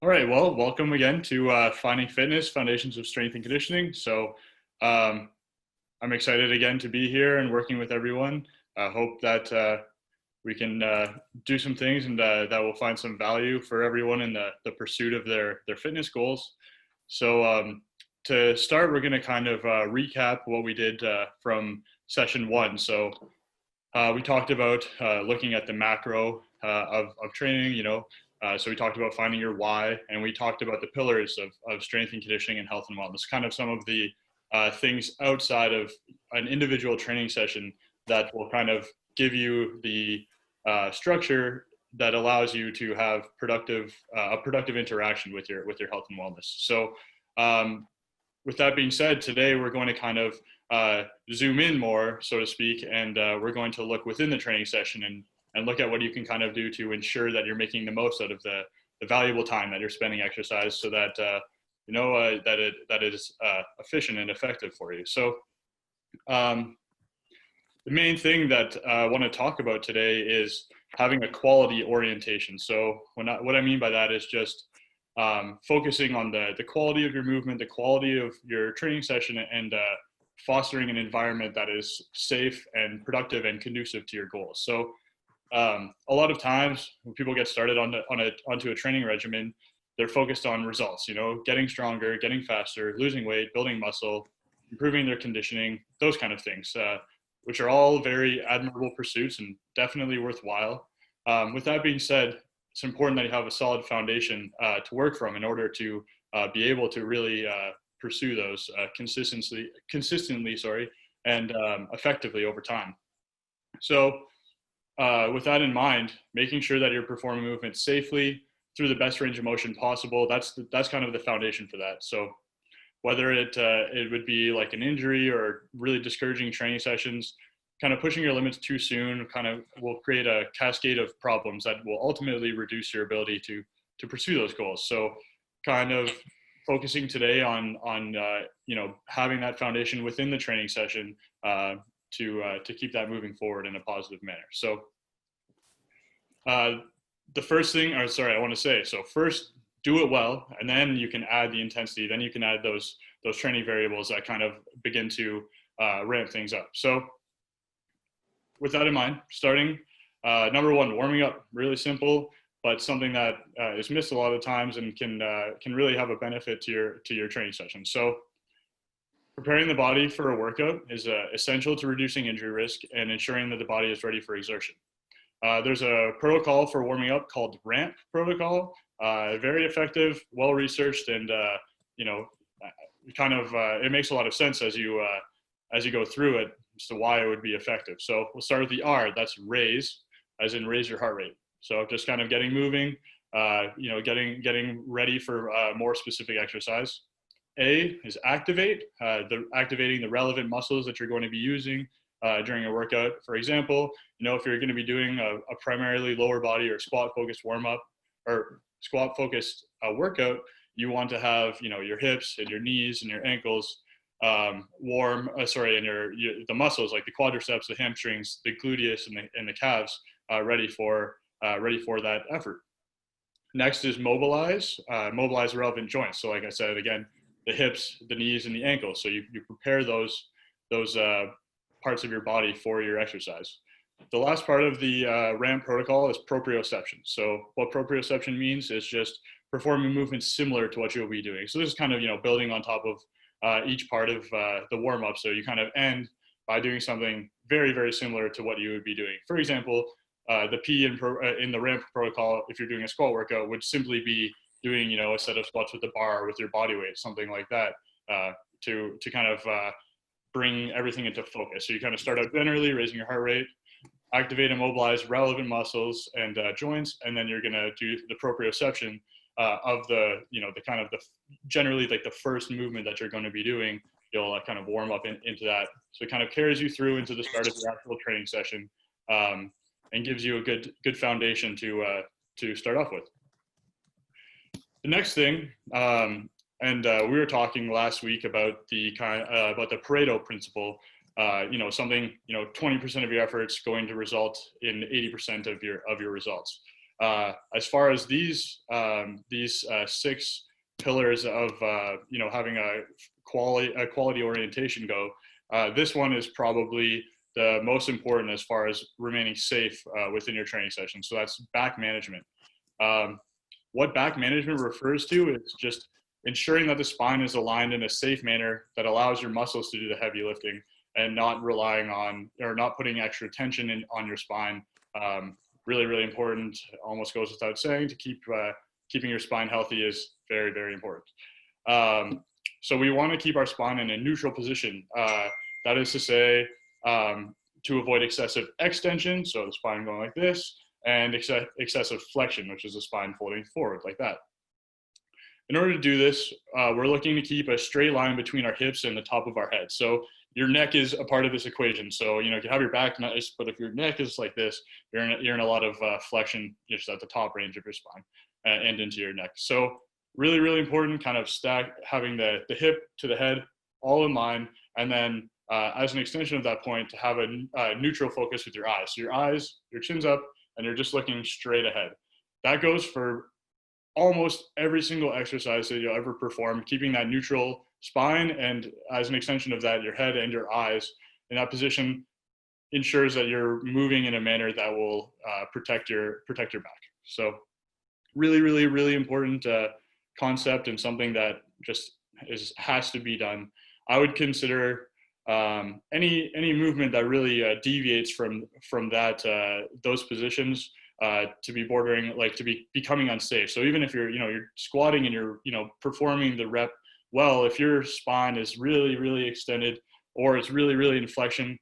All right, well, welcome again to Finding Fitness, Foundations of Strength and Conditioning. Um, I'm excited again to be here and working with everyone. I hope that we can do some things and that will find some value for everyone in the pursuit of their fitness goals. To start, we're going to kind of recap what we did from session one. We talked about looking at the macro of training, so we talked about finding your why, and we talked about the pillars of strength and conditioning and health and wellness, kind of some of the things outside of an individual training session that will kind of give you the structure that allows you to have a productive interaction with your health and wellness. With that being said, today we're going to kind of zoom in more, so to speak, and we're going to look within the training session and look at what you can kind of do to ensure that you're making the most out of the valuable time that you're spending exercise, so that that it is efficient and effective for you. The main thing that I want to talk about today is having a quality orientation. So what I mean by that is just focusing on the quality of your movement, the quality of your training session, and fostering an environment that is safe and productive and conducive to your goals. A lot of times when people get started onto a training regimen, they're focused on results, getting stronger, getting faster, losing weight, building muscle, improving their conditioning, those kind of things, which are all very admirable pursuits and definitely worthwhile. With that being said, it's important that you have a solid foundation to work from in order to be able to really pursue those consistently, and effectively over time. With that in mind, making sure that you're performing movement safely through the best range of motion possible, that's kind of the foundation for that. So whether it would be like an injury or really discouraging training sessions, kind of pushing your limits too soon kind of will create a cascade of problems that will ultimately reduce your ability to pursue those goals. So kind of focusing today on having that foundation within the training session to keep that moving forward in a positive manner. The first thing, first do it well, and then you can add the intensity. Then you can add those training variables that kind of begin to ramp things up. So with that in mind, starting number one, warming up, really simple, but something that is missed a lot of times and can really have a benefit to your training session. So preparing the body for a workout is essential to reducing injury risk and ensuring that the body is ready for exertion. There's a protocol for warming up called RAMP protocol, very effective, well-researched, and it makes a lot of sense as you go through it as to why it would be effective. So we'll start with the R, that's raise, as in raise your heart rate. So just kind of getting moving, getting ready for more specific exercise. A is activate, activating the relevant muscles that you're going to be using during a workout. For example, if you're going to be doing a primarily lower body or squat focused warm up or squat focused workout, you want to have your hips and your knees and your ankles warm, and the muscles like the quadriceps, the hamstrings, the gluteus, and the calves ready for that effort. Next is mobilize the relevant joints. So like I said, again, the hips, the knees, and the ankles. So you prepare those parts of your body for your exercise. The last part of the RAMP protocol is proprioception. So what proprioception means is just performing movements similar to what you'll be doing. So this is kind of building on top of each part of the warm up. So you kind of end by doing something very, very similar to what you would be doing. For example, the P in the RAMP protocol, if you're doing a squat workout, would simply be doing a set of squats with the bar with your body weight, something like that, to kind of bring everything into focus. So you kind of start out generally raising your heart rate, activate and mobilize relevant muscles and joints, and then you're going to do the proprioception of generally like the first movement that you're going to be doing. You'll kind of warm up into that. So it kind of carries you through into the start of your actual training session, and gives you a good foundation to start off with. The next thing, we were talking last week about the Pareto principle. 20% of your efforts going to result in 80% of your results. As far as these 6 pillars of having a quality orientation go, this one is probably the most important as far as remaining safe within your training session. So that's back management. What back management refers to is just ensuring that the spine is aligned in a safe manner that allows your muscles to do the heavy lifting and not relying on or not putting extra tension on your spine. Really, really important. Almost goes without saying to keeping your spine healthy is very, very important. So we want to keep our spine in a neutral position. That is to say, to avoid excessive extension, so the spine going like this, and excessive flexion, which is the spine folding forward like that. In order to do this, we're looking to keep a straight line between our hips and the top of our head. So your neck is a part of this equation. So, you can have your back nice, but if your neck is like this, you're in a lot of flexion just at the top range of your spine and into your neck. So really, really important, kind of having the hip to the head all in line. And then as an extension of that point, to have a neutral focus with your eyes. So your chin's up, and you're just looking straight ahead. That goes for almost every single exercise that you'll ever perform, keeping that neutral spine, and as an extension of that, your head and your eyes in that position ensures that you're moving in a manner that will protect your back. So really, really, really important concept, and something that just has to be done. I would consider any movement that really deviates from that those positions to be bordering, like, to be becoming unsafe. So even if you're squatting and you're performing the rep well, if your spine is really, really extended or it's really, really in flexion,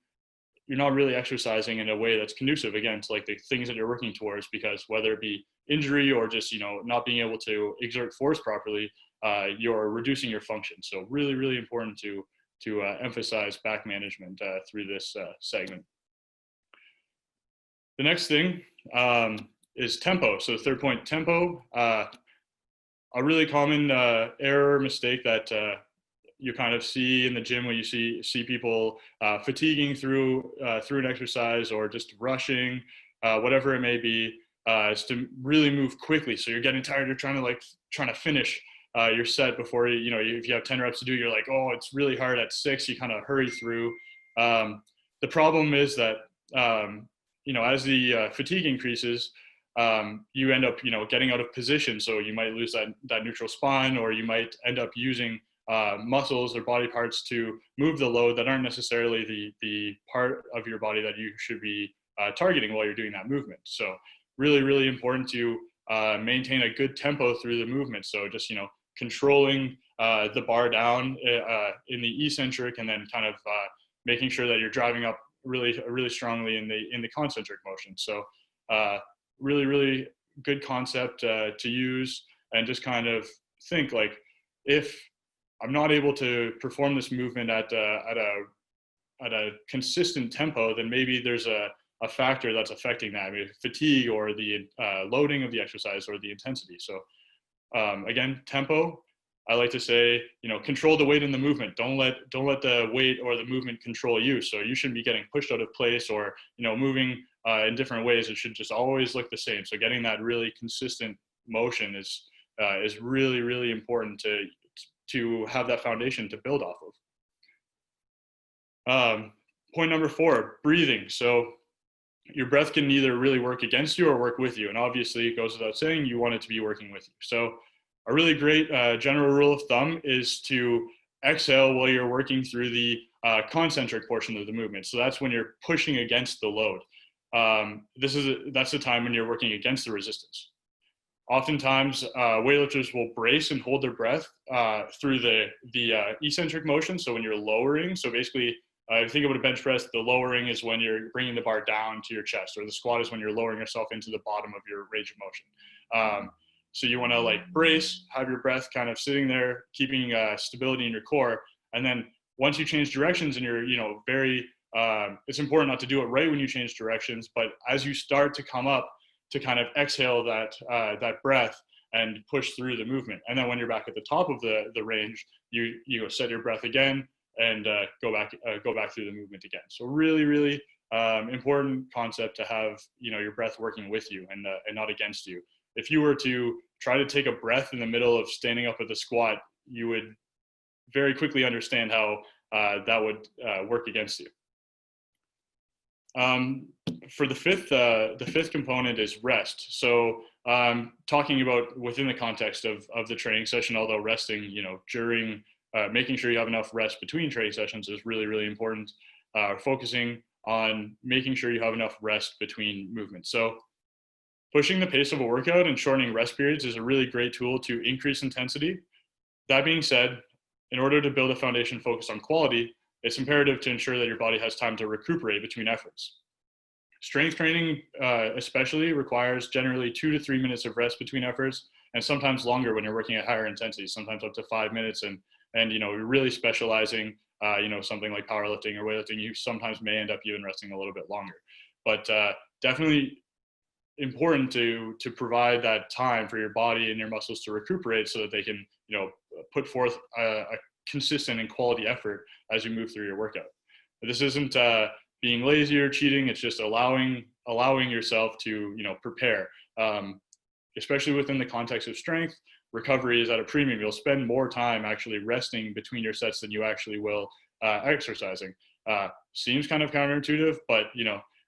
you're not really exercising in a way that's conducive, again, to like the things that you're working towards, because whether it be injury or just not being able to exert force properly, you're reducing your function. So really, really important to emphasize back management through this segment. The next thing is tempo. So the third point, tempo. A really common error, mistake that you kind of see in the gym when you see people fatiguing through an exercise or just rushing, whatever it may be, is to really move quickly. So you're getting tired, you're trying to finish your set before if you have 10 reps to do, you're like, oh, it's really hard at 6, you kind of hurry through. The problem is that as the fatigue increases, you end up getting out of position, so you might lose that neutral spine, or you might end up using muscles or body parts to move the load that aren't necessarily the part of your body that you should be targeting while you're doing that movement. So really, really important to maintain a good tempo through the movement. So just controlling the bar down in the eccentric, and then kind of making sure that you're driving up really, really strongly in the concentric motion. So really, really good concept to use, and just kind of think, like, if I'm not able to perform this movement at a consistent tempo, then maybe there's a factor that's affecting that, maybe fatigue or the loading of the exercise or the intensity. So again, tempo, I like to say, control the weight in the movement. Don't let the weight or the movement control you. So you shouldn't be getting pushed out of place or moving in different ways. It should just always look the same. So getting that really consistent motion is really, really important to have that foundation to build off of. Point number 4, breathing. So your breath can either really work against you or work with you. And obviously, it goes without saying, you want it to be working with you. So a really great general rule of thumb is to exhale while you're working through the concentric portion of the movement. So that's when you're pushing against the load. That's the time when you're working against the resistance. Oftentimes, weightlifters will brace and hold their breath through the eccentric motion. So when you're lowering, so basically, if you think about a bench press, the lowering is when you're bringing the bar down to your chest, or the squat is when you're lowering yourself into the bottom of your range of motion. So you want to brace, have your breath kind of sitting there, keeping stability in your core. And then once you change directions, and you're, it's important not to do it right when you change directions, but as you start to come up, to kind of exhale that breath and push through the movement. And then when you're back at the top of the range, you set your breath again, and go back through the movement again. So really important concept to have, your breath working with you and not against you. If you were to try to take a breath in the middle of standing up at the squat, you would very quickly understand how that would work against you. For the fifth component is rest. So talking about within the context of the training session, although resting, during making sure you have enough rest between training sessions is really important. Focusing on making sure you have enough rest between movements. So pushing the pace of a workout and shortening rest periods is a really great tool to increase intensity. That being said, in order to build a foundation focused on quality, it's imperative to ensure that your body has time to recuperate between efforts. Strength training especially requires generally 2 to 3 minutes of rest between efforts, and sometimes longer when you're working at higher intensities, sometimes up to 5 minutes. And you're really specializing, something like powerlifting or weightlifting, you sometimes may end up even resting a little bit longer. But definitely important to provide that time for your body and your muscles to recuperate so that they can, put forth a consistent and quality effort as you move through your workout. But this isn't being lazy or cheating. It's just allowing yourself to, prepare. Especially within the context of strength, recovery is at a premium. You'll spend more time actually resting between your sets than you actually will exercising. Seems kind of counterintuitive, but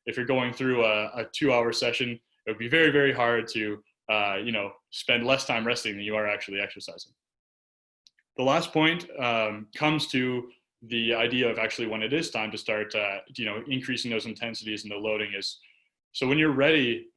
if you're going through a 2-hour session, it would be very hard to spend less time resting than you are actually exercising. The last point comes to the idea of actually when it is time to start, increasing those intensities and the loading is, so when you're ready,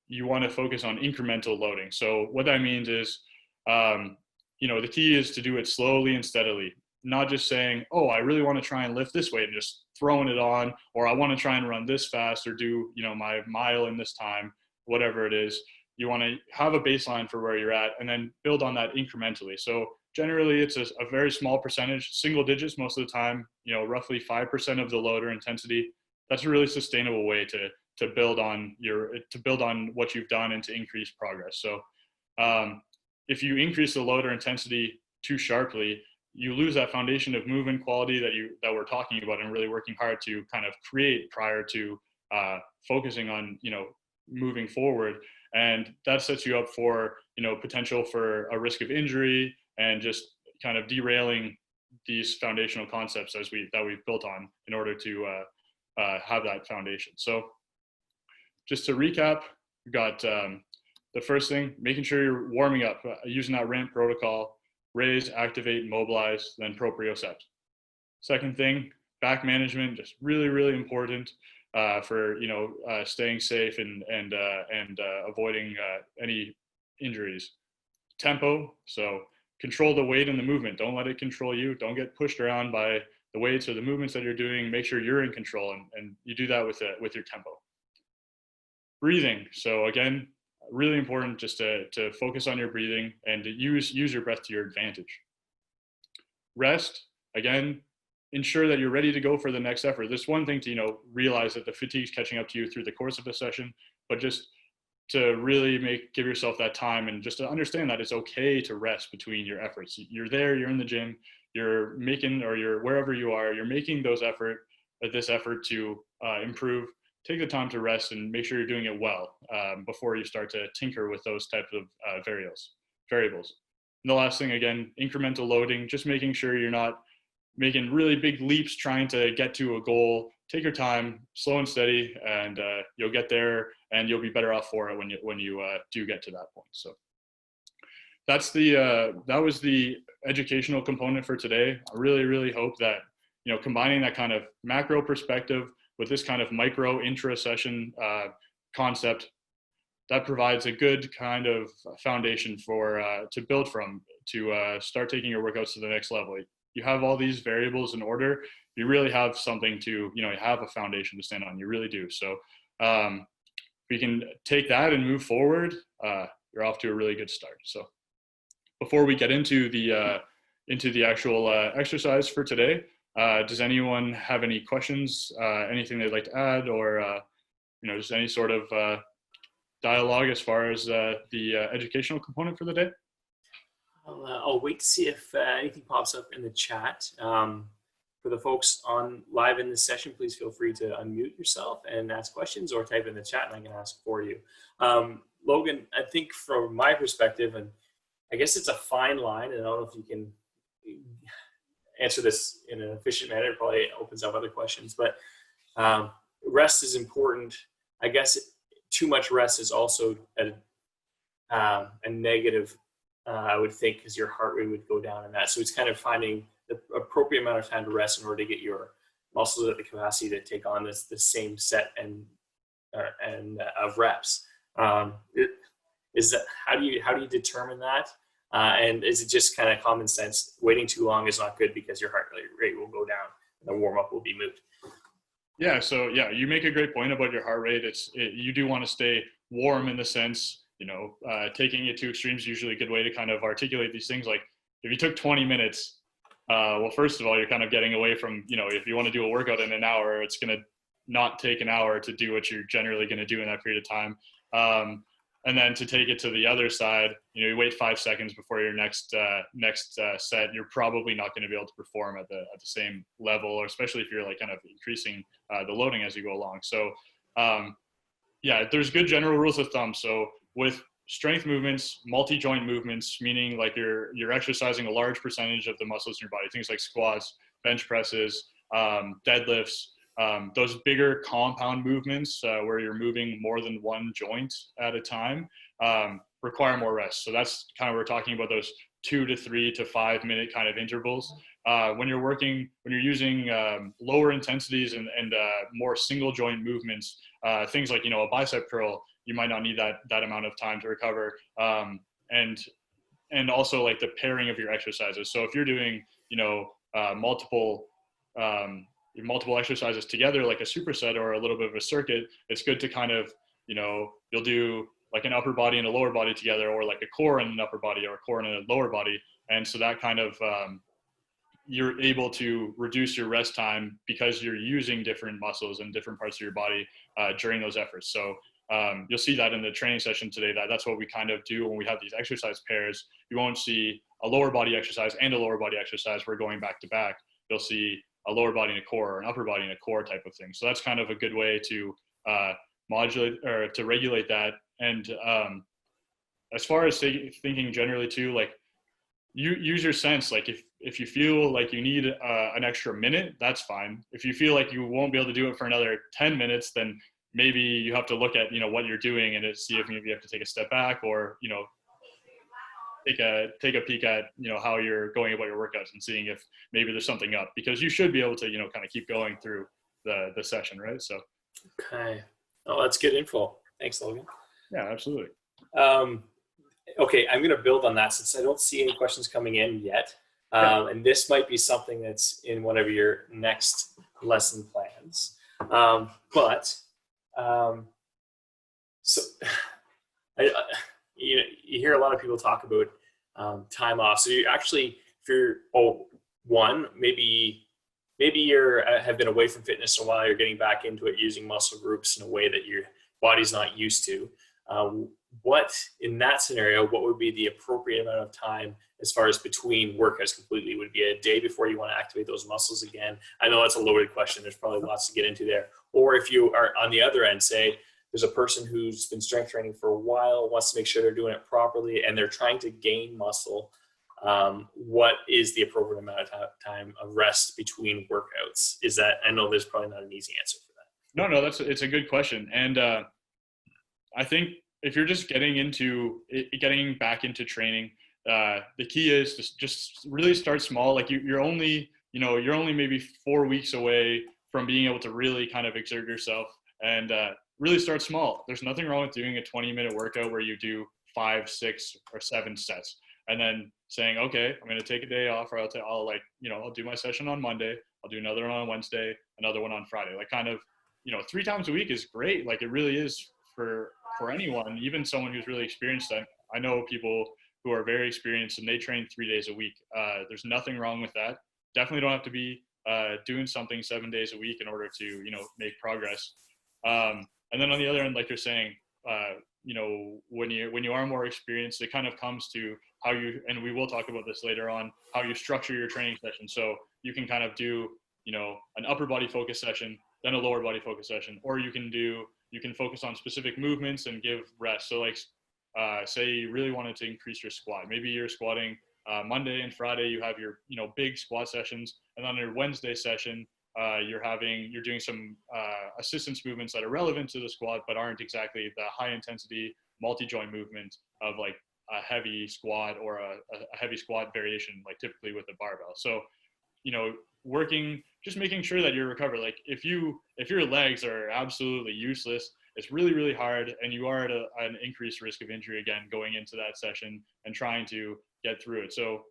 you want to focus on incremental loading. So what that means is, the key is to do it slowly and steadily, not just saying, oh, I really want to try and lift this weight and just throwing it on, or I want to try and run this fast or do, my mile in this time, whatever it is. You want to have a baseline for where you're at and then build on that incrementally. So generally it's a very small percentage, single digits most of the time, roughly 5% of the load or intensity. That's a really sustainable way to build on what you've done and to increase progress. So if you increase the load or intensity too sharply, you lose that foundation of movement quality that we're talking about and really working hard to kind of create prior to focusing on, moving forward. And that sets you up for, potential for a risk of injury and just kind of derailing these foundational concepts that we've built on in order to have that foundation. So just to recap, we've got the first thing, making sure you're warming up, using that ramp protocol, raise, activate, mobilize, then propriocept. Second thing, back management, just really important for staying safe and avoiding any injuries. Tempo, so control the weight and the movement. Don't let it control you. Don't get pushed around by the weights or the movements that you're doing. Make sure you're in control, and you do that with your tempo. Breathing, so again, really important just to focus on your breathing and to use your breath to your advantage. Rest, again, ensure that you're ready to go for the next effort. This one thing to realize that the fatigue's catching up to you through the course of the session, but just to really give yourself that time and just to understand that it's okay to rest between your efforts. You're there, you're in the gym, you're making, or you're wherever you are, you're making this effort to improve. Take the time to rest and make sure you're doing it well before you start to tinker with those types of variables. And the last thing, again, incremental loading, just making sure you're not making really big leaps trying to get to a goal. Take your time, slow and steady, and you'll get there, and you'll be better off for it when you do get to that point. So that was the educational component for today. I really hope that combining that kind of macro perspective with this kind of micro intra-session concept, that provides a good kind of foundation to build from to start taking your workouts to the next level. You have all these variables in order, you really have something to, you have a foundation to stand on. You really do. So we can take that and move forward. You're off to a really good start. So before we get into the actual exercise for today, does anyone have any questions, anything they'd like to add, or just any sort of dialogue as far as the educational component for the day? I'll wait to see if anything pops up in the chat. For the folks on live in this session, please feel free to unmute yourself and ask questions or type in the chat and I can ask for you. Logan, I think from my perspective, and I guess it's a fine line, and I don't know if you can answer this in an efficient manner. It probably opens up other questions, but rest is important. I guess too much rest is also a negative, I would think, because your heart rate would go down in that. So it's kind of finding the appropriate amount of time to rest in order to get your muscles at the capacity to take on the same set and of reps. Is that how do you determine that? And is it just kind of common sense? Waiting too long is not good because your heart rate will go down and the warm up will be moot. Yeah. So yeah, you make a great point about your heart rate. You do want to stay warm in the sense, taking it to extremes is usually a good way to kind of articulate these things. Like if you took 20 minutes, well, first of all, you're kind of getting away from, if you want to do a workout in an hour, it's going to not take an hour to do what you're generally going to do in that period of time. And then to take it to the other side, you wait 5 seconds before your next set, you're probably not going to be able to perform at the same level, or especially if you're like kind of increasing the loading as you go along. So yeah, there's good general rules of thumb. So with strength movements, multi-joint movements, meaning like you're exercising a large percentage of the muscles in your body, things like squats, bench presses, deadlifts, those bigger compound movements where you're moving more than one joint at a time require more rest. So that's kind of, we're talking about those 2 to 3 to 5 minute kind of intervals. When you're using lower intensities and more single joint movements, things like, a bicep curl, you might not need that amount of time to recover. And also like the pairing of your exercises. So if you're doing, multiple exercises together, like a superset or a little bit of a circuit, it's good to kind of, you'll do like an upper body and a lower body together, or like a core and an upper body or a core and a lower body. And so that kind of, you're able to reduce your rest time because you're using different muscles and different parts of your body during those efforts. So you'll see that in the training session today, that's what we kind of do when we have these exercise pairs. You won't see a lower body exercise and a lower body exercise. We're going back to back. You'll see a lower body and a core, or an upper body and a core type of thing. So that's kind of a good way to modulate or to regulate that. And as far as thinking generally too, like you use your sense. Like if you feel like you need an extra minute, that's fine. If you feel like you won't be able to do it for another 10 minutes, then maybe you have to look at, what you're doing and see if maybe you have to take a step back, or, take a peek at, how you're going about your workouts and seeing if maybe there's something up, because you should be able to, kind of keep going through the session. Right. So. Okay. Oh, that's good info. Thanks, Logan. Yeah, absolutely. Okay. I'm going to build on that since I don't see any questions coming in yet. And this might be something that's in one of your next lesson plans. So you hear a lot of people talk about time off. So you actually, if you're maybe you're have been away from fitness a while, you're getting back into it using muscle groups in a way that your body's not used to. What in that scenario, what would be the appropriate amount of time as far as between workouts completely? Would it be a day before you want to activate those muscles again? I know that's a loaded question. There's probably lots to get into there. Or if you are on the other end, say there's a person who's been strength training for a while, wants to make sure they're doing it properly, and they're trying to gain muscle. What is the appropriate amount of time of rest between workouts? I know there's probably not an easy answer for that. No, it's a good question. And I think if you're just getting back into training, the key is to just really start small. Like you're only maybe 4 weeks away from being able to really kind of exert yourself, and really start small. There's nothing wrong with doing a 20-minute workout where you do 5, 6, or 7 sets, and then saying, okay, I'm going to take a day off, or I'll do my session on Monday. I'll do another one on Wednesday, another one on Friday. Like kind of, 3 times a week is great. Like it really is for anyone, even someone who's really experienced. I know people who are very experienced and they train 3 days a week. There's nothing wrong with that. Definitely don't have to be doing something 7 days a week in order to, make progress. And then on the other end, like you're saying, when you are more experienced, it kind of comes to how you, and we will talk about this later on, how you structure your training session. So you can kind of do you know, an upper body focus session, then a lower body focus session, or you can focus on specific movements and give rest. So like, say you really wanted to increase your squat. Maybe you're squatting Monday and Friday, you have your, you know, big squat sessions, and on your Wednesday session, you're doing some assistance movements that are relevant to the squat, but aren't exactly the high intensity multi-joint movement of like a heavy squat or a heavy squat variation, like typically with a barbell. So, you know, just making sure that you're recovered. Like if your legs are absolutely useless, it's really, really hard, and you are at an increased risk of injury again going into that session and trying to get through it. So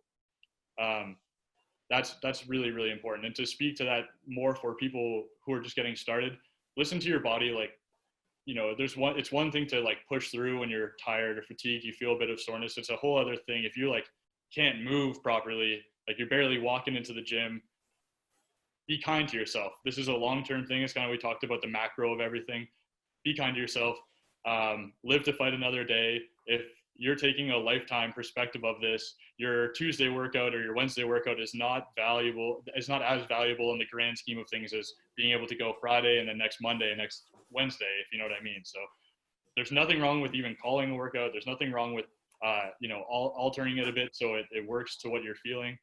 that's really, really important. And to speak to that more for people who are just getting started, listen to your body. Like, you know, it's one thing to like push through when you're tired or fatigued, you feel a bit of soreness. It's a whole other thing if you like can't move properly, like you're barely walking into the gym. Be kind to yourself. This is a long-term thing. It's kind of, we talked about the macro of everything. Be kind to yourself. Live to fight another day. If you're taking a lifetime perspective of this, your Tuesday workout or your Wednesday workout is not valuable. It's not as valuable in the grand scheme of things as being able to go Friday and then next Monday and next Wednesday, if you know what I mean. So there's nothing wrong with even calling a workout. There's nothing wrong with, you know, altering it a bit so it works to what you're feeling.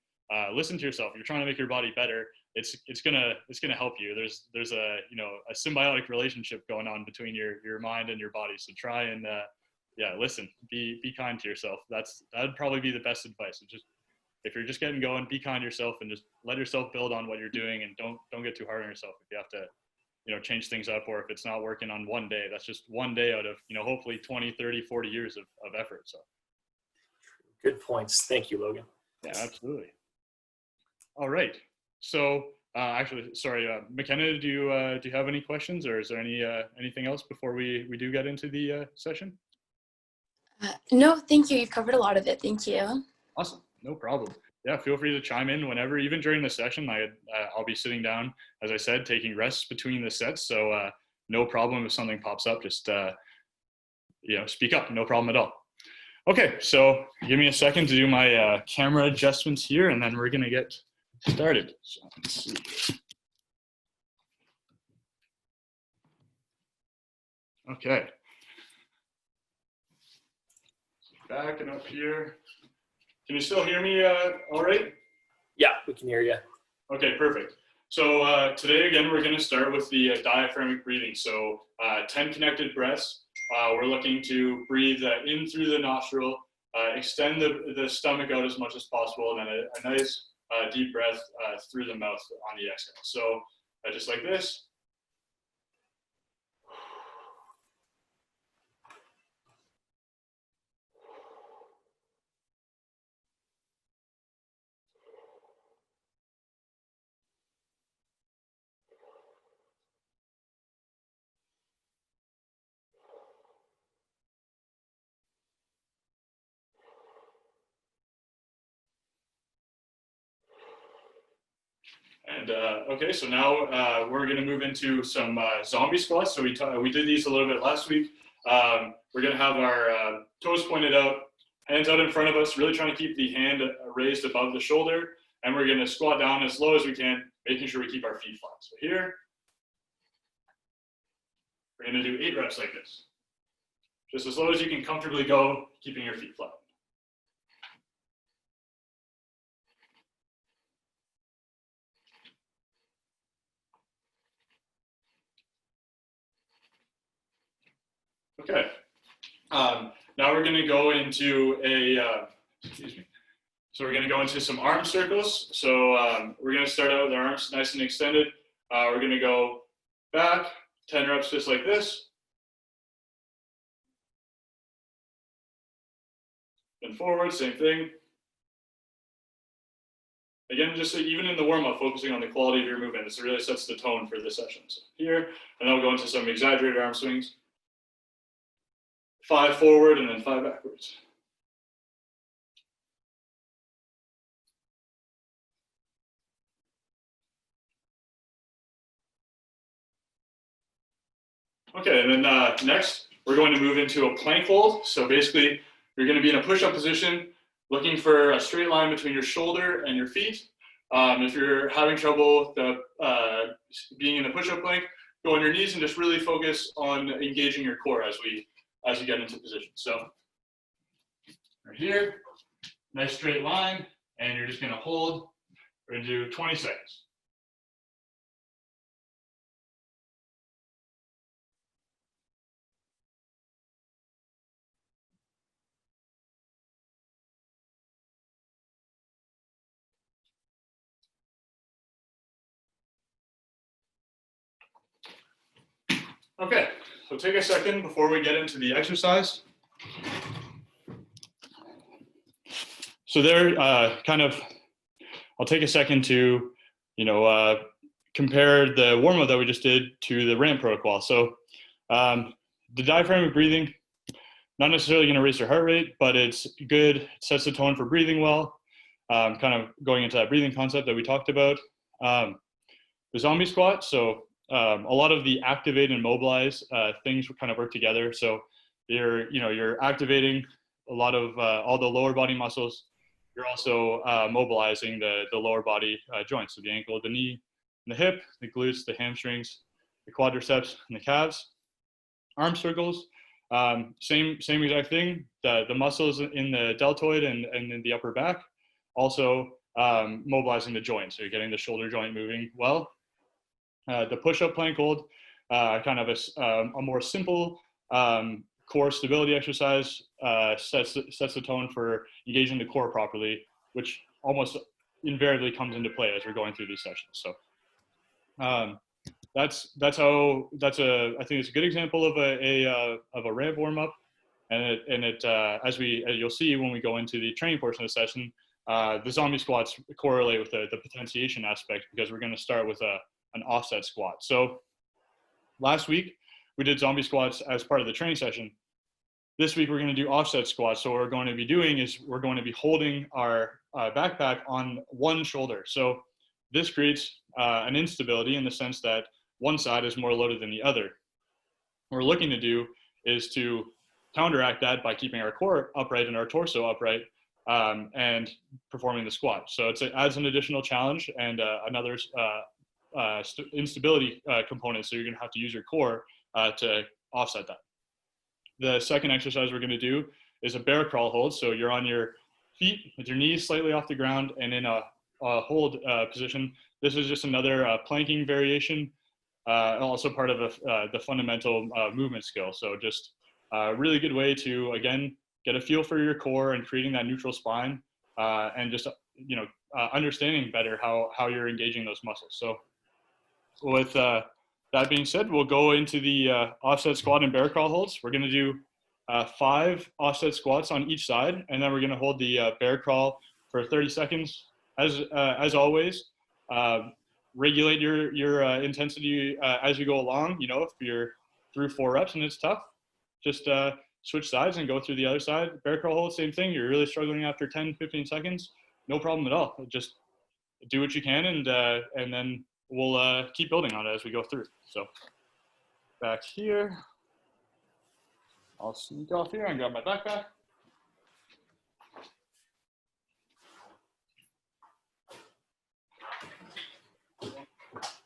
Listen to yourself. You're trying to make your body better. It's gonna help you. There's a, you know, a symbiotic relationship going on between your mind and your body. So try and listen. Be kind to yourself. That'd probably be the best advice. Just if you're just getting going, be kind to yourself and just let yourself build on what you're doing, and don't get too hard on yourself if you have to, you know, change things up, or if it's not working on one day. That's just one day out of, you know, hopefully 20, 30, 40 years of effort. So good points. Thank you, Logan. Yeah, absolutely. All right. So actually, sorry, McKenna, do you have any questions, or is there anything else before we do get into the session? No, thank you. You've covered a lot of it. Thank you. Awesome. No problem. Yeah, feel free to chime in whenever, even during the session. I'll be sitting down, as I said, taking rests between the sets. So no problem if something pops up. Just you know, speak up. No problem at all. Okay, so give me a second to do my camera adjustments here, and then we're gonna get started. So let's see. Okay. Backing up here. Can you still hear me all right? Yeah, we can hear you. Okay, perfect. So today, again, we're going to start with the diaphragmatic breathing. So 10 connected breaths. We're looking to breathe in through the nostril, extend the stomach out as much as possible, and then a nice deep breath through the mouth on the exhale. So just like this. And okay, so now we're going to move into some zombie squats. So we did these a little bit last week. We're going to have our toes pointed out, hands out in front of us, really trying to keep the hand raised above the shoulder. And we're going to squat down as low as we can, making sure we keep our feet flat. So here, we're going to do 8 reps like this. Just as low as you can comfortably go, keeping your feet flat. Okay, now we're going to go into excuse me. So we're going to go into some arm circles. So we're going to start out with our arms nice and extended. We're going to go back, 10 reps just like this. Then forward, same thing. Again, just so even in the warm-up, focusing on the quality of your movement. This really sets the tone for the session. So here, and then we'll go into some exaggerated arm swings. 5 forward and then 5 backwards. Okay, and then next, we're going to move into a plank hold. So basically, you're going to be in a push-up position, looking for a straight line between your shoulder and your feet. If you're having trouble being in the push-up plank, go on your knees and just really focus on engaging your core as you get into position. So right here, nice straight line, and you're just gonna hold. We're gonna do 20 seconds. Okay, so take a second before we get into the exercise. So there, I'll take a second to, compare the warm-up that we just did to the ramp protocol. So the diaphragm breathing, not necessarily going to raise your heart rate, but it's good, it sets the tone for breathing well, kind of going into that breathing concept that we talked about. The zombie squat, so a lot of the activate and mobilize things kind of work together. So you're activating a lot of all the lower body muscles. You're also mobilizing the lower body joints, so the ankle, the knee, the hip, the glutes, the hamstrings, the quadriceps, and the calves. Arm circles, same exact thing. The muscles in the deltoid and in the upper back, also mobilizing the joints. So you're getting the shoulder joint moving well. The push-up plank hold, kind of a more simple core stability exercise, sets the tone for engaging the core properly, which almost invariably comes into play as we're going through these sessions. So I think it's a good example of a ramp warm-up, and as you'll see when we go into the training portion of the session, the zombie squats correlate with the potentiation aspect, because we're going to start with an offset squat. So last week we did zombie squats as part of the training session. This week we're going to do offset squats. So what we're going to be doing is we're going to be holding our backpack on one shoulder. So this creates an instability in the sense that one side is more loaded than the other. What we're looking to do is to counteract that by keeping our core upright and our torso upright, and performing the squat. So it adds an additional challenge and another instability component. So you're going to have to use your core to offset that. The second exercise we're going to do is a bear crawl hold. So you're on your feet with your knees slightly off the ground and in a hold position. This is just another planking variation, also part of the fundamental movement skill. So just a really good way to, again, get a feel for your core and creating that neutral spine, and just understanding better how you're engaging those muscles. So with that being said, we'll go into the offset squat and bear crawl holds. We're going to do 5 offset squats on each side, and then we're going to hold the bear crawl for 30 seconds. As always, regulate your intensity as you go along. If you're through 4 reps and it's tough, just switch sides and go through the other side. Bear crawl hold, same thing. You're really struggling after 10-15 seconds, no problem at all. Just do what you can, and then we'll keep building on it as we go through. So back here, I'll sneak off here and grab my backpack.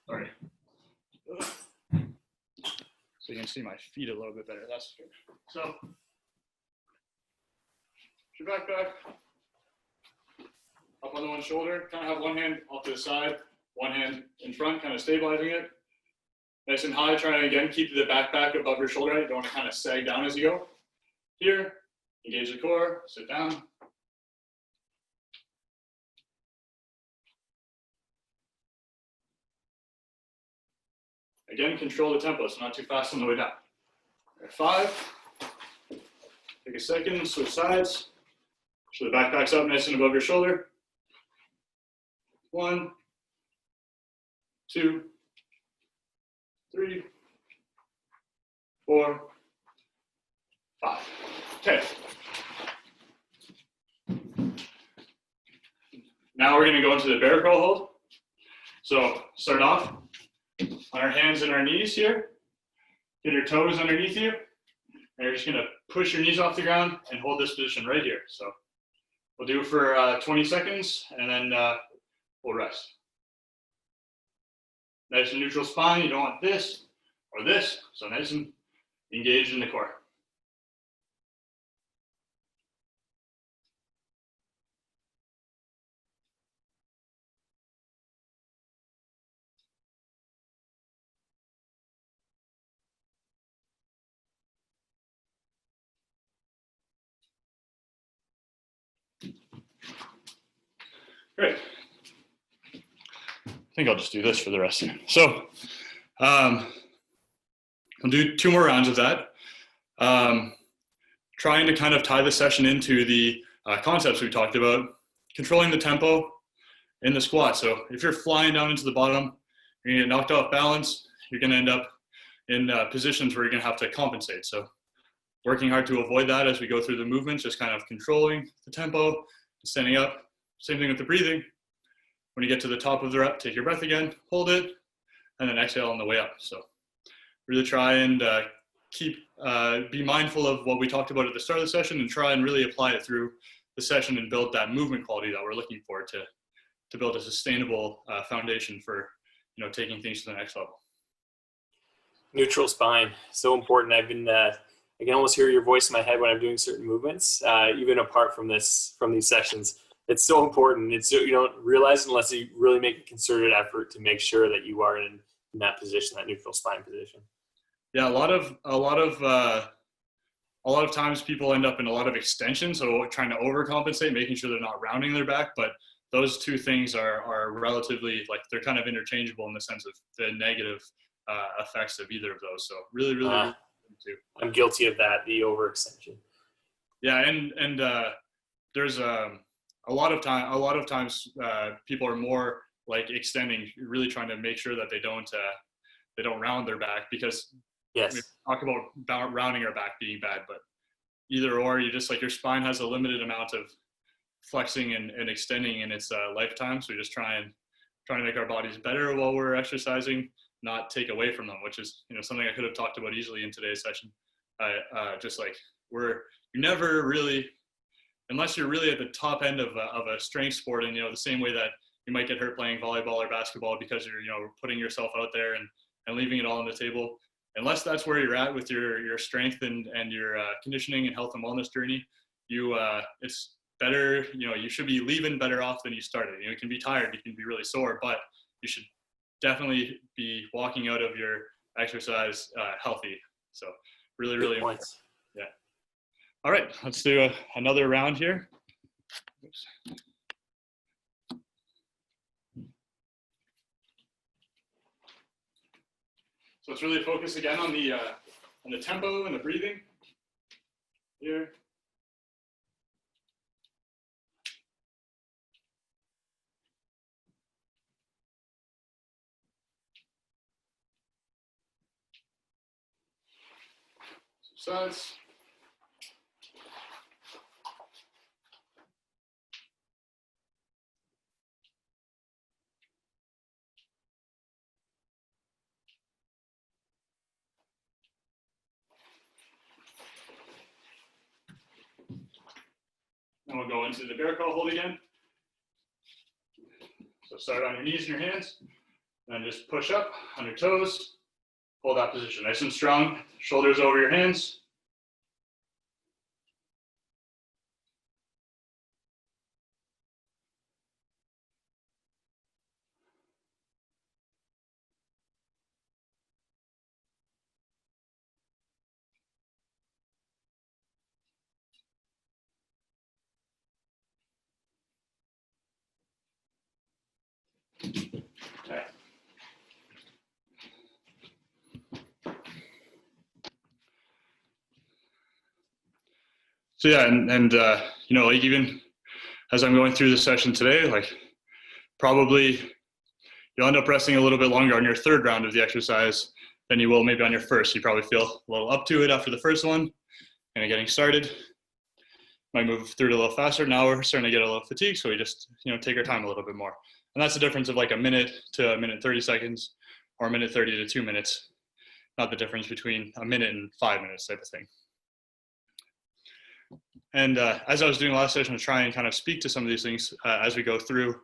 Sorry. So you can see my feet a little bit better. That's good. So your backpack up on the one shoulder, kind of have one hand off to the side, one hand in front, kind of stabilizing it. Nice and high, trying to, again, keep the backpack above your shoulder height. You don't want to kind of sag down as you go. Here, engage the core, sit down. Again, control the tempo, so not too fast on the way down. All right, 5. Take a second, switch sides. So the backpack's up nice and above your shoulder. 1, 2, 3, 4, 5. Okay. Now we're going to go into the bear crawl hold. So start off on our hands and our knees here. Get your toes underneath you. And you're just going to push your knees off the ground and hold this position right here. So we'll do it for 20 seconds, and then we'll rest. Nice and neutral spine. You don't want this or this. So nice and engaged in the core. Great. I think I'll just do this for the rest of it. So I'll do 2 more rounds of that. Trying to kind of tie the session into the concepts we talked about, controlling the tempo in the squat. So if you're flying down into the bottom, you're gonna get knocked off balance, you're gonna end up in positions where you're gonna have to compensate. So working hard to avoid that as we go through the movements, just kind of controlling the tempo, standing up. Same thing with the breathing. When you get to the top of the rep, take your breath again, hold it, and then exhale on the way up. So really try and be mindful of what we talked about at the start of the session and try and really apply it through the session and build that movement quality that we're looking for to build a sustainable foundation for, you know, taking things to the next level. Neutral spine, so important. I can almost hear your voice in my head when I'm doing certain movements, even apart from these sessions. It's so important. You don't realize unless you really make a concerted effort to make sure that you are in that position, that neutral spine position. Yeah, a lot of times people end up in a lot of extension, so trying to overcompensate, making sure they're not rounding their back. But those 2 things are relatively, like, they're kind of interchangeable in the sense of the negative effects of either of those. So really too. I'm guilty of that, the overextension. Yeah, and there's a lot of times people are more like extending, really trying to make sure that they don't round their back, because yes, we talk about rounding our back being bad, but either or, you just, like, your spine has a limited amount of flexing and extending in its lifetime. So we just trying to make our bodies better while we're exercising, not take away from them, which is, you know, something I could have talked about easily in today's session. Just like you never really, unless you're really at the top end of a strength sport, and, you know, the same way that you might get hurt playing volleyball or basketball because you're, you know, putting yourself out there and leaving it all on the table. Unless that's where you're at with your strength and your conditioning and health and wellness journey, it's better, you know, you should be leaving better off than you started. You know, you can be tired, you can be really sore, but you should definitely be walking out of your exercise healthy. So really important. Yeah. All right, let's do another round here. Oops. So let's really focus again on the tempo and the breathing here. Sides. And we'll go into the bear crawl hold again. So start on your knees and your hands, and just push up on your toes. Hold that position nice and strong. Shoulders over your hands. Okay. So yeah, and you know, like, even as I'm going through the session today, like, probably you'll end up resting a little bit longer on your 3rd round of the exercise than you will maybe on your 1st. You probably feel a little up to it after the 1st one, and getting started. Might move through it a little faster. Now we're starting to get a little fatigued, so we just, you know, take our time a little bit more. And that's the difference of like a minute to a minute 30 seconds, or a minute 30 to 2 minutes. Not the difference between a minute and 5 minutes type of thing. And as I was doing last session, I was trying to kind of speak to some of these things as we go through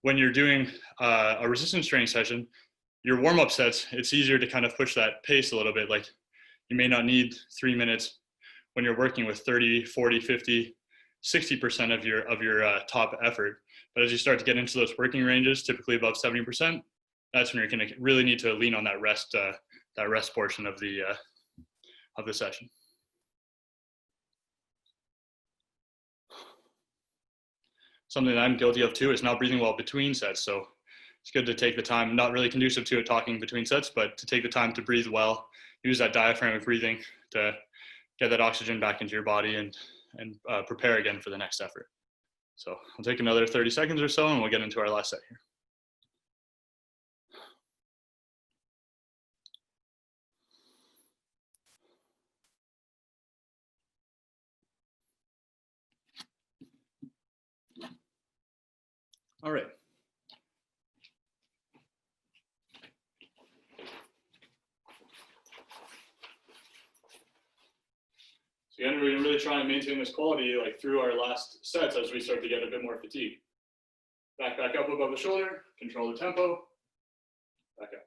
when you're doing a resistance training session, your warm-up sets, it's easier to kind of push that pace a little bit. Like you may not need 3 minutes when you're working with 30, 40, 50, 60% of your top effort. But as you start to get into those working ranges, typically above 70%, that's when you're going to really need to lean on that rest portion of the session. Something that I'm guilty of too is not breathing well between sets. So it's good to take the time, not really conducive to it talking between sets, but to take the time to breathe well, use that diaphragm breathing to get that oxygen back into your body and prepare again for the next effort. So I'll take another 30 seconds or so and we'll get into our last set here. All right. So again, we're going to really try and maintain this quality like through our last sets as we start to get a bit more fatigue. Back up above the shoulder, control the tempo, back up.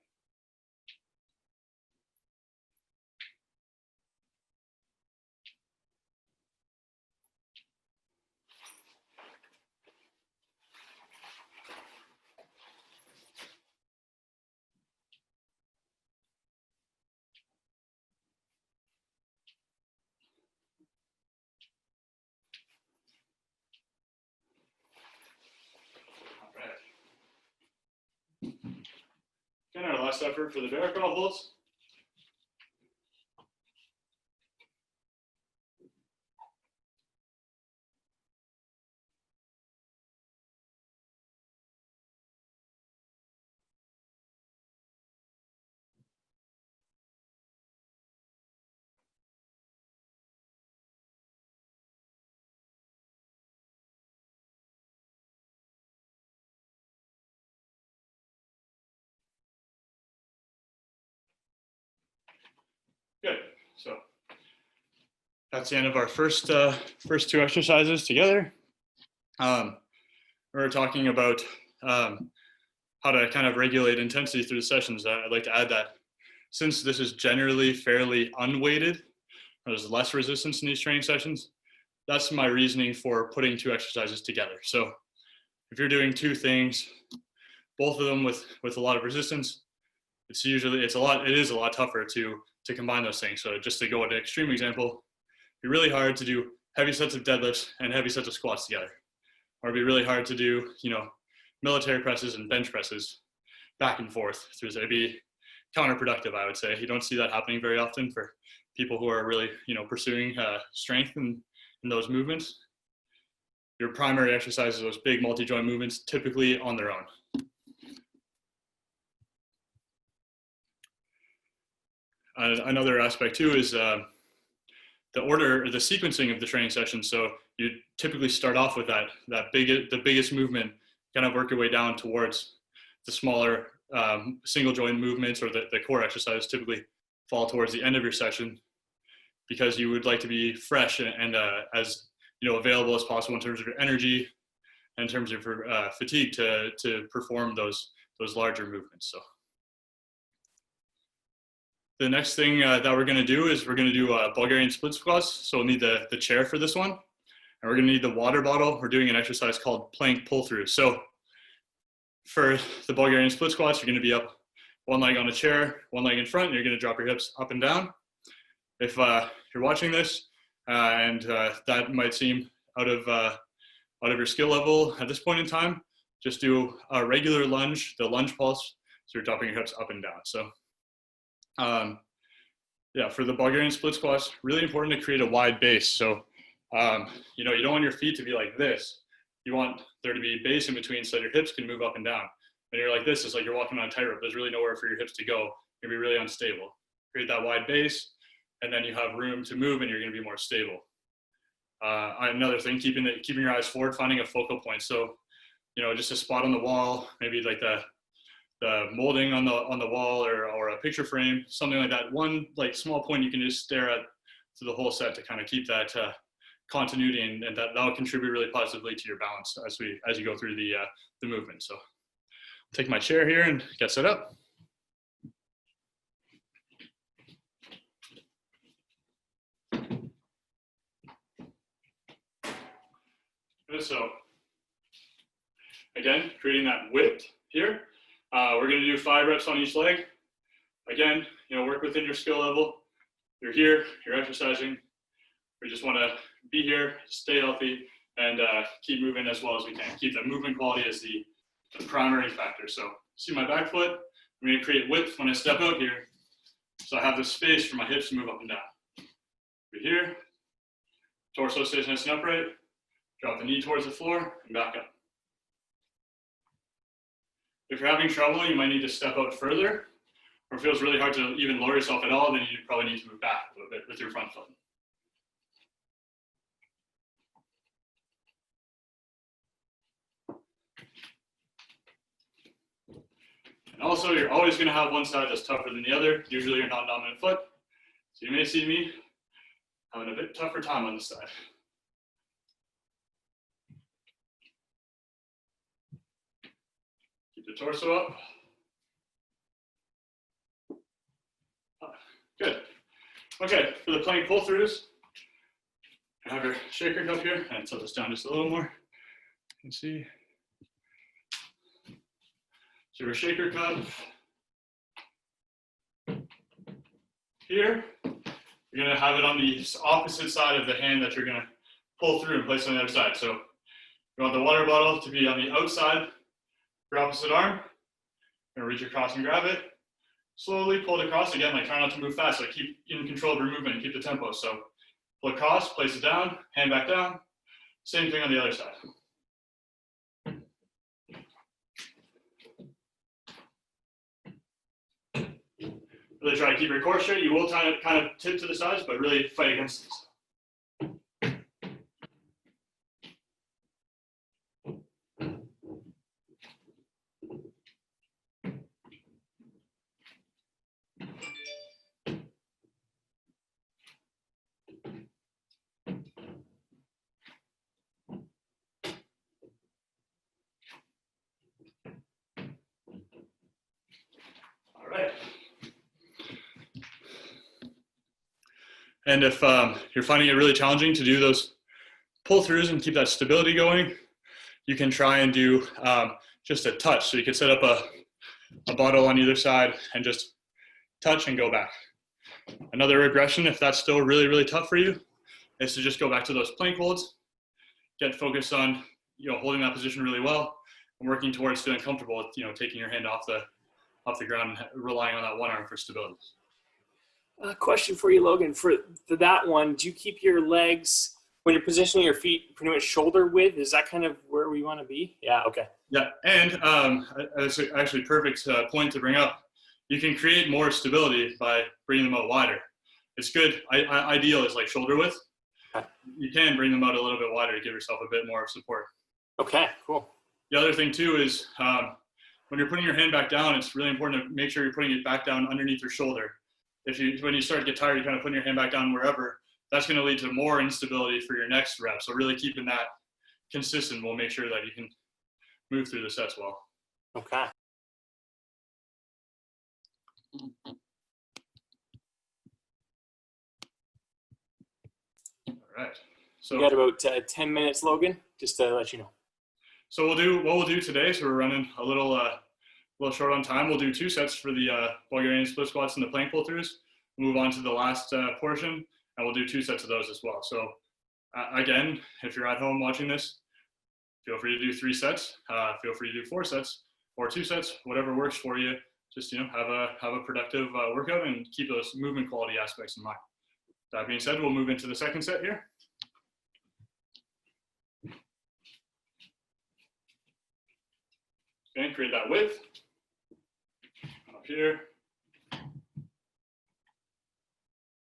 And our last effort for the bear crawl holds. Good. So that's the end of our first two exercises together. We're talking about how to kind of regulate intensity through the sessions. I'd like to add that since this is generally fairly unweighted, there's less resistance in these training sessions. That's my reasoning for putting two exercises together. So if you're doing two things, both of them with a lot of resistance, it is a lot tougher to combine those things. So just to go at an extreme example, it'd be really hard to do heavy sets of deadlifts and heavy sets of squats together. Or it'd be really hard to do, military presses and bench presses back and forth. It'd be counterproductive, I would say. You don't see that happening very often for people who are really, pursuing strength in those movements. Your primary exercises, those big multi-joint movements, typically on their own. Another aspect too is the sequencing of the training session. So you typically start off with the biggest movement, kind of work your way down towards the smaller single joint movements, or the core exercise typically fall towards the end of your session, because you would like to be fresh and as available as possible in terms of your energy and in terms of your fatigue to perform those larger movements. So the next thing that we're going to do is we're going to do Bulgarian split squats. So we'll need the chair for this one. And we're going to need the water bottle. We're doing an exercise called plank pull through. So for the Bulgarian split squats, you're going to be up one leg on a chair, one leg in front, and you're going to drop your hips up and down. If you're watching this and that might seem out of your skill level at this point in time, just do a regular lunge, the lunge pulse. So you're dropping your hips up and down. So for the Bulgarian split squats, really important to create a wide base. So, you don't want your feet to be like this. You want there to be base in between so that your hips can move up and down. When you're like this, it's like you're walking on a tightrope. There's really nowhere for your hips to go. You're going to be really unstable. Create that wide base, and then you have room to move, and you're going to be more stable. Another thing, keeping your eyes forward, finding a focal point. So, just a spot on the wall, maybe like the molding on the wall or a picture frame, something like that. One small point you can just stare at through the whole set to kind of keep that continuity, and that'll contribute really positively to your balance as you go through the movement. So I'll take my chair here and get set up. Good, so again, creating that width here. We're going to do 5 reps on each leg. Again, work within your skill level. You're here, you're exercising. We just want to be here, stay healthy, and keep moving as well as we can. Keep that movement quality as the primary factor. So see my back foot. I'm going to create width when I step out here. So I have the space for my hips to move up and down. Right here, torso stays nice and upright. Drop the knee towards the floor and back up. If you're having trouble, you might need to step out further, or it feels really hard to even lower yourself at all, then you probably need to move back a little bit with your front foot. And also, you're always going to have one side that's tougher than the other, usually your non-dominant foot. So you may see me having a bit tougher time on this side. Keep the torso up. Good. Okay, for the plank pull-throughs, I have your shaker cup here, and tilt this down just a little more. You can see. So your shaker cup here, you're going to have it on the opposite side of the hand that you're going to pull through and place on the other side. So you want the water bottle to be on the outside of your opposite arm. You're going to reach across and grab it. Slowly pull it across. Again, like try not to move fast. Like keep in control of your movement and keep the tempo. So pull across, place it down, hand back down. Same thing on the other side. Really try to keep your core straight. You will kind of tip to the sides, but really fight against this. All right. And if you're finding it really challenging to do those pull-throughs and keep that stability going, you can try and do just a touch. So you can set up a bottle on either side and just touch and go back. Another regression, if that's still really, really tough for you, is to just go back to those plank holds. Get focused on holding that position really well and working towards feeling comfortable with taking your hand off the ground and relying on that one arm for stability. A question for you, Logan. For that one, do you keep your legs, when you're positioning your feet, pretty much shoulder width? Is that kind of where we want to be? Yeah, okay. Yeah, and that's actually a perfect point to bring up. You can create more stability by bringing them out wider. It's good. Ideal is like shoulder width. Okay. You can bring them out a little bit wider to give yourself a bit more support. Okay, cool. The other thing too is when you're putting your hand back down, it's really important to make sure you're putting it back down underneath your shoulder. When you start to get tired, you're kind of putting your hand back down wherever, that's going to lead to more instability for your next rep. So really keeping that consistent will make sure that you can move through the sets well. Okay. All right. So we got about 10 minutes, Logan, just to let you know. So what we'll do today, so we're running a little short on time. We'll do 2 sets for the Bulgarian split squats and the plank pull-throughs. We'll move on to the last portion, and we'll do 2 sets of those as well. So again, if you're at home watching this, feel free to do 3 sets. Feel free to do 4 sets or 2 sets, whatever works for you. Just have a productive workout and keep those movement quality aspects in mind. That being said, we'll move into the second set here. Okay, create that width. Up here.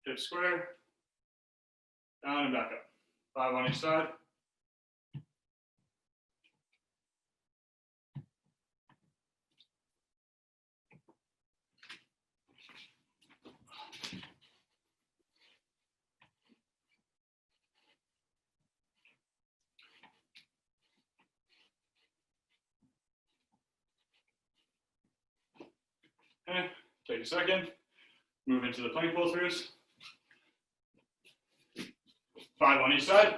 Hip square. Down and back up. 5 on each side. Okay, take a second, move into the plank pull-throughs. 5 on each side.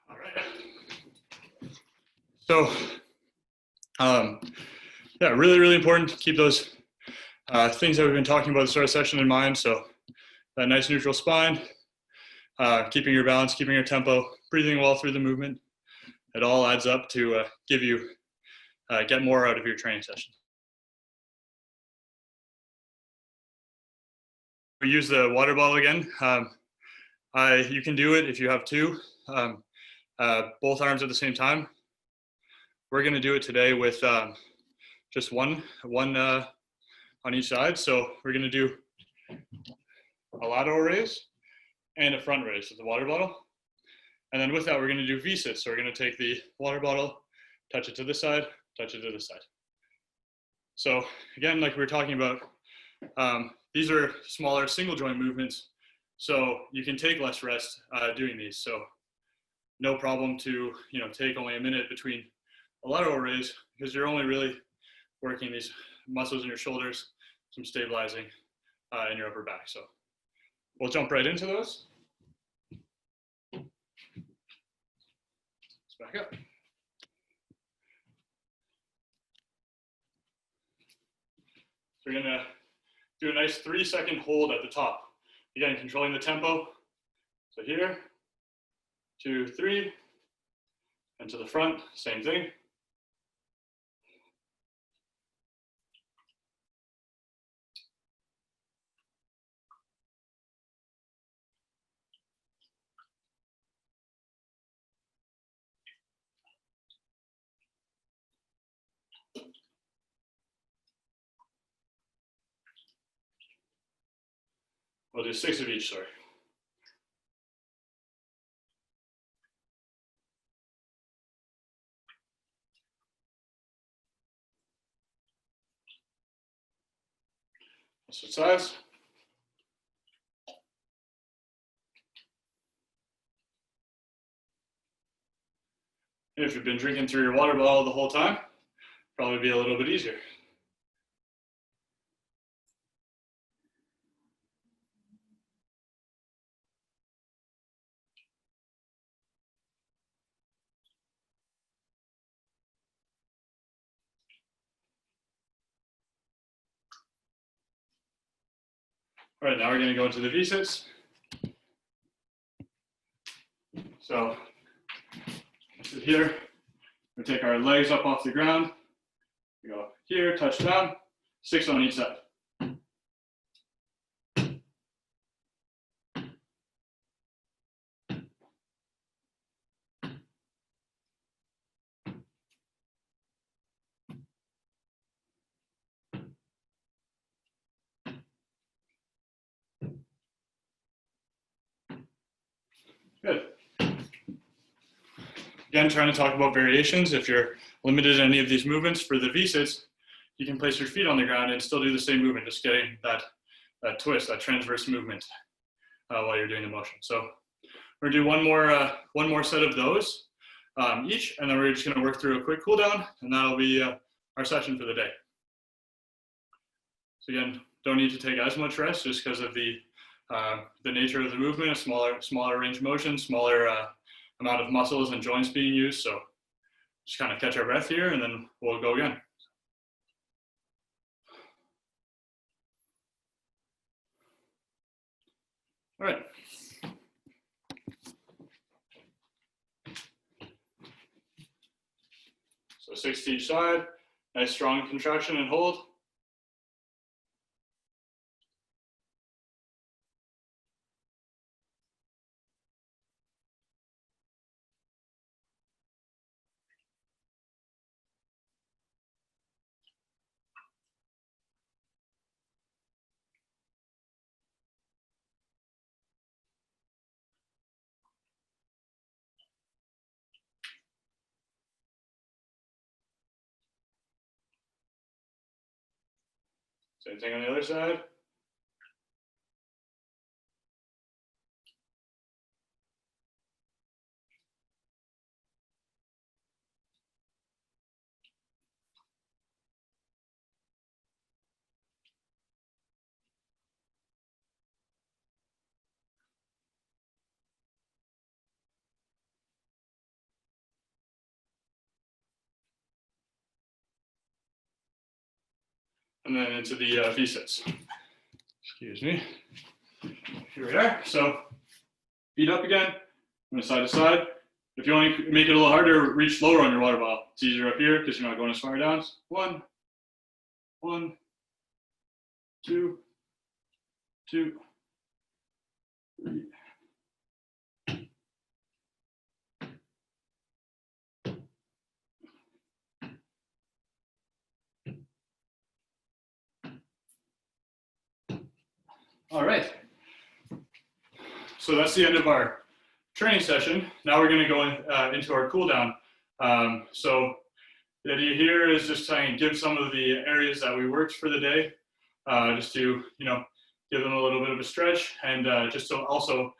All right. So, yeah, really, really important to keep those things that we've been talking about at the start of the session in mind. So, that nice neutral spine, keeping your balance, keeping your tempo, breathing well through the movement. It all adds up to give you, get more out of your training session. We use the water bottle again. You can do it if you have two, both arms at the same time. We're going to do it today with just one on each side. So we're going to do a lateral raise and a front raise with the water bottle. And then with that, we're going to do V-sits. So we're going to take the water bottle, touch it to this side, touch it to this side. So again, like we were talking about, these are smaller single joint movements. So you can take less rest doing these. So no problem to take only a minute between a lateral raise, because you're only really working these muscles in your shoulders, some stabilizing in your upper back. So we'll jump right into those. Let's back up. So we're gonna do a nice 3-second hold at the top. Again, controlling the tempo. So here, 2, 3, and to the front, same thing. We'll do 6 of each, sorry. Switch sides. If you've been drinking through your water bottle the whole time, probably be a little bit easier. All right, now we're going to go into the V-sits. So, sit here. We take our legs up off the ground. We go here, touch down, 6 on each side. Good. Again, trying to talk about variations. If you're limited in any of these movements for the V-sits, you can place your feet on the ground and still do the same movement, just getting that twist, that transverse movement while you're doing the motion. So we're gonna do one more set of those each, and then we're just gonna work through a quick cool down, and that'll be our session for the day. So again, don't need to take as much rest just because of the nature of the movement, a smaller range of motion, smaller amount of muscles and joints being used. So just kind of catch our breath here, and then we'll go again. All right. So 6 to each side, nice strong contraction and hold. Same thing on the other side. And then into the V-sits. Excuse me. Here we are. So feet up again, from side to side. If you want to make it a little harder, reach lower on your water bottle. It's easier up here because you're not going as far down. 1, 1, 2, 2, 3. All right. So that's the end of our training session. Now we're going to go into our cool down. So the idea here is just trying to give some of the areas that we worked for the day, just to, give them a little bit of a stretch, and just to also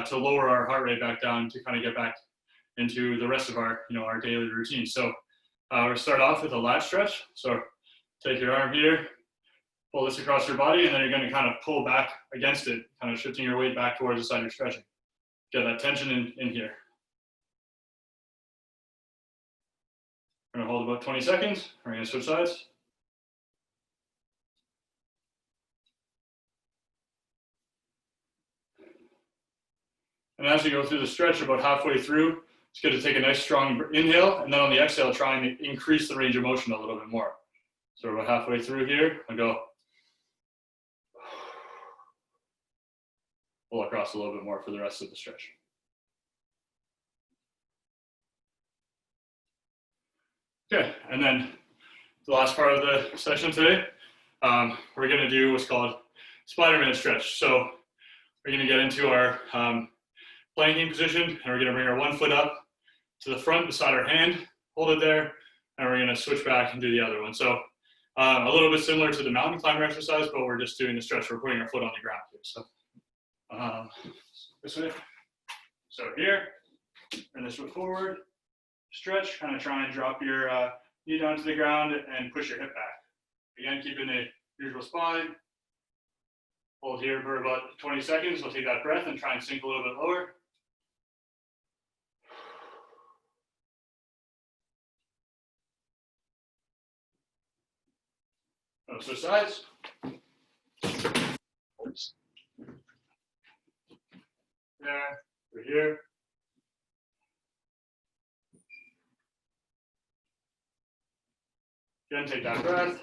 to lower our heart rate back down to kind of get back into the rest of our, our daily routine. So we'll start off with a lat stretch. So take your arm here, pull this across your body, and then you're going to kind of pull back against it, kind of shifting your weight back towards the side you're stretching. Get that tension in here. We're going to hold about 20 seconds. We're going to switch sides. And as you go through the stretch, about halfway through, it's good to take a nice strong inhale, and then on the exhale, try and increase the range of motion a little bit more. So we're about halfway through here. I'll go. Pull across a little bit more for the rest of the stretch. Okay, and then the last part of the session today, we're going to do what's called Spider-Man stretch. So we're going to get into our planking position, and we're going to bring our one foot up to the front beside our hand, hold it there, and we're going to switch back and do the other one. So a little bit similar to the mountain climber exercise, but we're just doing the stretch. We're putting our foot on the ground here. So this way. So here, turn this foot forward, stretch, kind of try and drop your knee down to the ground and push your hip back. Again, keep in the usual spine. Hold here for about 20 seconds. We'll take that breath and try and sink a little bit lower. Switch sides. There, we're here. Again, take that breath.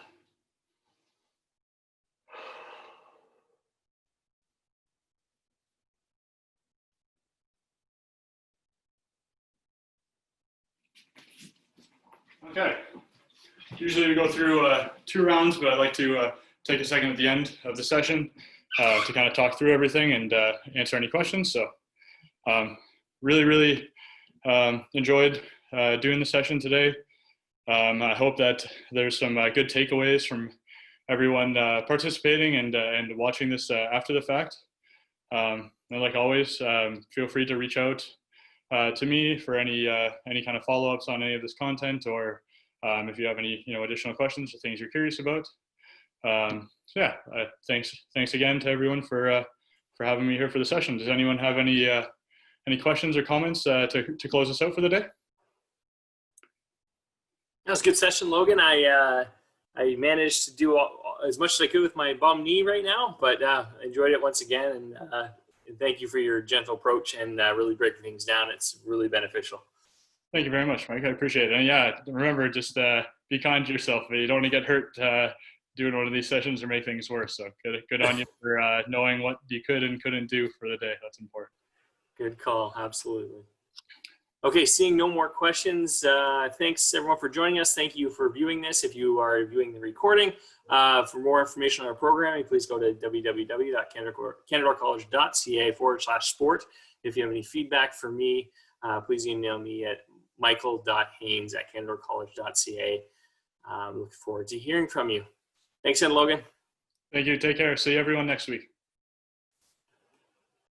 Okay. Usually we go through 2 rounds, but I'd like to take a second at the end of the session to kind of talk through everything and answer any questions. So really enjoyed doing the session today. I hope that there's some good takeaways from everyone participating and watching this after the fact. And like always, feel free to reach out to me for any kind of follow-ups on any of this content, or if you have any additional questions or things you're curious about. So yeah, thanks again to everyone for having me here for the session. Does anyone have any questions or comments to close us out for the day? That was a good session, Logan. I managed to do as much as I could with my bum knee right now, but enjoyed it once again, and thank you for your gentle approach and really breaking things down. It's really beneficial. Thank you very much, Mike. I appreciate it. And yeah, remember, just be kind to yourself. You don't want to get hurt doing one of these sessions or make things worse. So good on you for knowing what you could and couldn't do for the day. That's important. Good call. Absolutely. Okay, seeing no more questions, thanks everyone for joining us. Thank you for viewing this. If you are viewing the recording, for more information on our programming, please go to www.canadacollege.ca/sport. If you have any feedback for me, please email me at michael.haynes@canadacollege.ca. Look forward to hearing from you. Thanks again, Logan. Thank you. Take care. See everyone next week.